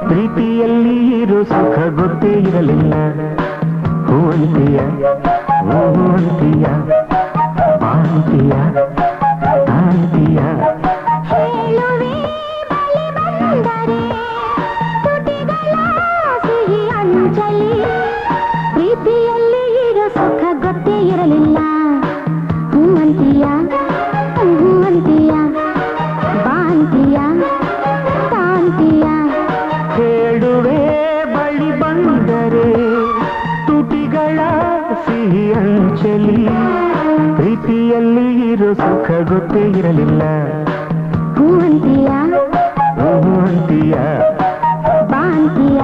ಪ್ರೀತಿಯಲ್ಲಿ ಇರೋ ಸುಖ ಗೊತ್ತೇ ಇರಲಿಲ್ಲ. ಹೂವಂತೀಯ ಹೂವಂತೀಯ ಮಾಂತೀಯ ಕಾಂತೀಯ ಪ್ರೀತಿಯಲ್ಲಿ ಇರೋ ಸುಖ ಗೊತ್ತೇ ಇರಲಿಲ್ಲ. ಹೂವಂತೀಯ ಹೂವಂತೀಯ ಬಾಂತೀಯ ಕಾಂತೀಯ ಹೇಳುವೆ ಬಳಿ ಬಂದರೆ ತುಟಿಗಳ ಸಿಹಿ ಅಂಚಲಿ. ಪ್ರೀತಿಯಲ್ಲಿ ಇರೋ ಸುಖ ಗೊತ್ತೇ ಇರಲಿಲ್ಲ. ಹೂವಂತೀಯ ಹೂವಂತೀಯ ಬಾಂತೀಯ